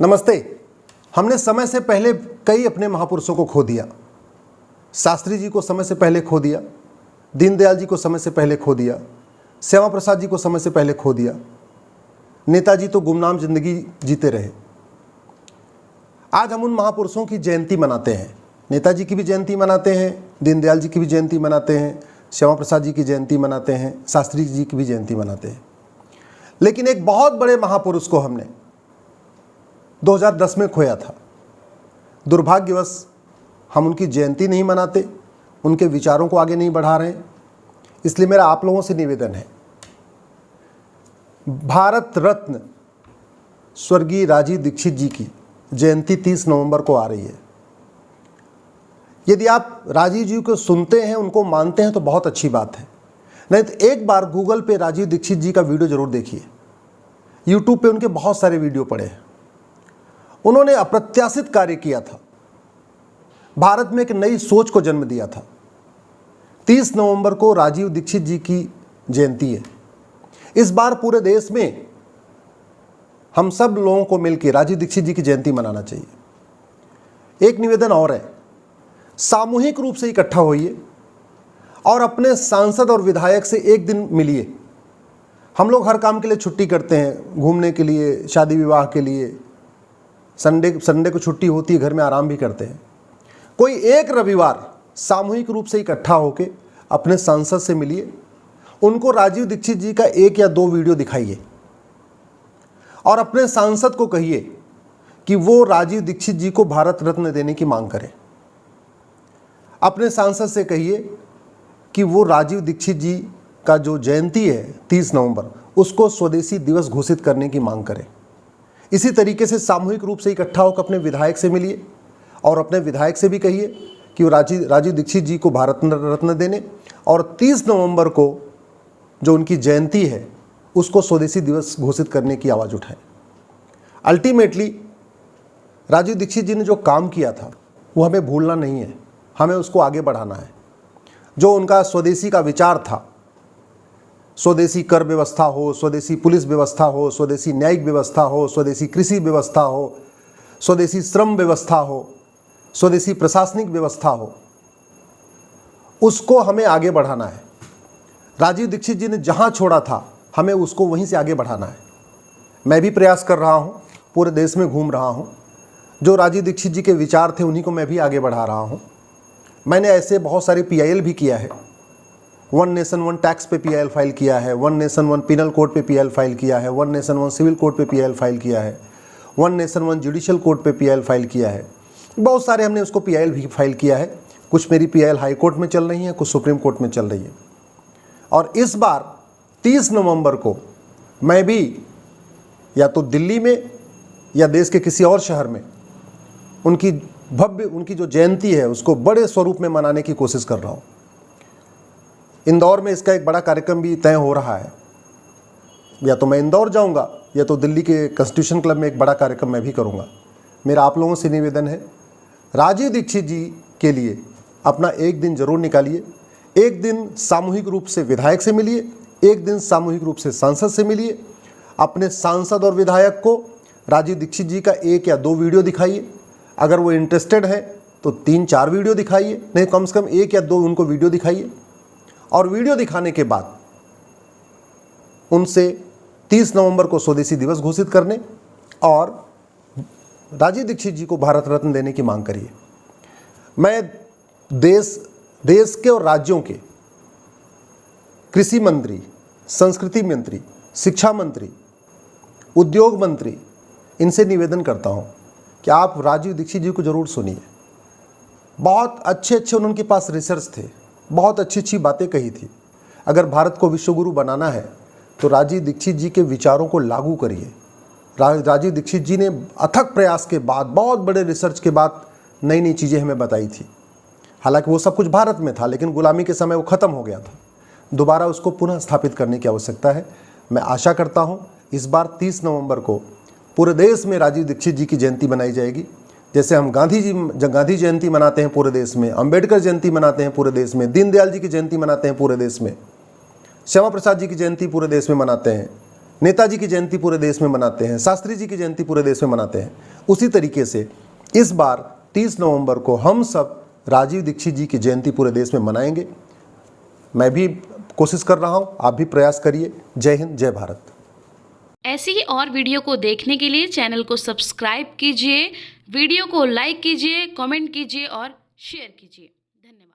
नमस्ते। हमने समय से पहले कई अपने महापुरुषों को खो दिया। शास्त्री जी को समय से पहले खो दिया, दीनदयाल जी को समय से पहले खो दिया, श्यामा प्रसाद जी को समय से पहले खो दिया। नेताजी तो गुमनाम जिंदगी जीते रहे। आज हम उन महापुरुषों की जयंती मनाते हैं। नेताजी की भी जयंती मनाते हैं, दीनदयाल जी की भी जयंती मनाते हैं, श्यामा प्रसाद जी की जयंती मनाते हैं, शास्त्री जी की भी जयंती मनाते हैं। लेकिन एक बहुत बड़े महापुरुष को हमने 2010 में खोया था। दुर्भाग्यवश हम उनकी जयंती नहीं मनाते, उनके विचारों को आगे नहीं बढ़ा रहे हैं। इसलिए मेरा आप लोगों से निवेदन है, भारत रत्न स्वर्गीय राजीव दीक्षित जी की जयंती 30 नवंबर को आ रही है। यदि आप राजीव जी को सुनते हैं, उनको मानते हैं तो बहुत अच्छी बात है। नहीं तो एक बार गूगल पे राजीव दीक्षित जी का वीडियो जरूर देखिए। यूट्यूब पे उनके बहुत सारे वीडियो पड़े हैं। उन्होंने अप्रत्याशित कार्य किया था, भारत में एक नई सोच को जन्म दिया था। 30 नवंबर को राजीव दीक्षित जी की जयंती है। इस बार पूरे देश में हम सब लोगों को मिलकर राजीव दीक्षित जी की जयंती मनाना चाहिए। एक निवेदन और है, सामूहिक रूप से इकट्ठा होइए और अपने सांसद और विधायक से एक दिन मिलिए। हम लोग हर काम के लिए छुट्टी करते हैं, घूमने के लिए, शादी विवाह के लिए, संडे को छुट्टी होती है, घर में आराम भी करते हैं। कोई एक रविवार सामूहिक रूप से इकट्ठा होकर अपने सांसद से मिलिए, उनको राजीव दीक्षित जी का 1 या 2 वीडियो दिखाइए और अपने सांसद को कहिए कि वो राजीव दीक्षित जी को भारत रत्न देने की मांग करें। अपने सांसद से कहिए कि वो राजीव दीक्षित जी का जो जयंती है 30 नवंबर, उसको स्वदेशी दिवस घोषित करने की मांग करें। इसी तरीके से सामूहिक रूप से इकट्ठा होकर अपने विधायक से मिलिए और अपने विधायक से भी कहिए कि वो राजीव दीक्षित जी को भारत रत्न देने और 30 नवंबर को जो उनकी जयंती है उसको स्वदेशी दिवस घोषित करने की आवाज़ उठाएं। अल्टीमेटली राजीव दीक्षित जी ने जो काम किया था वो हमें भूलना नहीं है, हमें उसको आगे बढ़ाना है। जो उनका स्वदेशी का विचार था, स्वदेशी कर व्यवस्था हो, स्वदेशी पुलिस व्यवस्था हो, स्वदेशी न्यायिक व्यवस्था हो, स्वदेशी कृषि व्यवस्था हो, स्वदेशी श्रम व्यवस्था हो, स्वदेशी प्रशासनिक व्यवस्था हो, उसको हमें आगे बढ़ाना है। राजीव दीक्षित जी ने जहां छोड़ा था हमें उसको वहीं से आगे बढ़ाना है। मैं भी प्रयास कर रहा हूं, पूरे देश में घूम रहा हूं। जो राजीव दीक्षित जी के विचार थे उन्हीं को मैं भी आगे बढ़ा रहा हूं। मैंने ऐसे बहुत सारे PIL भी किया है। 1 नेशन 1 टैक्स पे PIL फाइल किया है, 1 नेशन 1 पिनल कोड पे PIL फाइल किया है, 1 नेशन 1 सिविल कोड पे PIL फाइल किया है, 1 नेशन 1 जुडिशियल कोड पे PIL फाइल किया है। बहुत सारे हमने उसको PIL भी फाइल किया है। कुछ मेरी PIL हाई कोर्ट में चल रही है, कुछ सुप्रीम कोर्ट में चल रही है। और इस बार 30 नवंबर को मैं भी या तो दिल्ली में या देश के किसी और शहर में उनकी जो जयंती है उसको बड़े स्वरूप में मनाने की कोशिश कर रहा हूँ। इंदौर में इसका एक बड़ा कार्यक्रम भी तय हो रहा है। या तो मैं इंदौर जाऊंगा या तो दिल्ली के कॉन्स्टिट्यूशन क्लब में एक बड़ा कार्यक्रम मैं भी करूंगा। मेरा आप लोगों से निवेदन है, राजीव दीक्षित जी के लिए अपना एक दिन जरूर निकालिए। एक दिन सामूहिक रूप से विधायक से मिलिए, एक दिन सामूहिक रूप से सांसद से मिलिए। अपने सांसद और विधायक को राजीव दीक्षित जी का 1 या 2 वीडियो दिखाइए। अगर वो इंटरेस्टेड है तो 3-4 वीडियो दिखाइए, नहीं कम से कम 1 या 2 उनको वीडियो दिखाइए। और वीडियो दिखाने के बाद उनसे 30 नवंबर को स्वदेशी दिवस घोषित करने और राजीव दीक्षित जी को भारत रत्न देने की मांग करिए। मैं देश के और राज्यों के कृषि मंत्री, संस्कृति मंत्री, शिक्षा मंत्री, उद्योग मंत्री, इनसे निवेदन करता हूं कि आप राजीव दीक्षित जी को जरूर सुनिए। बहुत अच्छे उनके पास रिसर्च थे, बहुत अच्छी बातें कही थी। अगर भारत को विश्वगुरु बनाना है तो राजीव दीक्षित जी के विचारों को लागू करिए। राजीव दीक्षित जी ने अथक प्रयास के बाद, बहुत बड़े रिसर्च के बाद नई चीज़ें हमें बताई थी। हालांकि वो सब कुछ भारत में था, लेकिन गुलामी के समय वो ख़त्म हो गया था। दोबारा उसको पुनः स्थापित करने की आवश्यकता है। मैं आशा करता हूँ इस बार 30 नवंबर को पूरे देश में राजीव दीक्षित जी की जयंती मनाई जाएगी। जैसे हम गांधी जयंती मनाते हैं पूरे देश में, अंबेडकर जयंती मनाते हैं पूरे देश में, दीनदयाल जी की जयंती मनाते हैं पूरे देश में, श्यामा प्रसाद जी की जयंती पूरे देश में मनाते हैं, नेताजी की जयंती पूरे देश में मनाते हैं, शास्त्री जी की जयंती पूरे देश में मनाते हैं, उसी तरीके से इस बार 30 नवंबर को हम सब राजीव दीक्षित जी की जयंती पूरे देश में मनाएंगे। मैं भी कोशिश कर रहा हूं, आप भी प्रयास करिए। जय हिंद, जय भारत। ऐसी ही और वीडियो को देखने के लिए चैनल को सब्सक्राइब कीजिए, वीडियो को लाइक कीजिए, कमेंट कीजिए और शेयर कीजिए। धन्यवाद।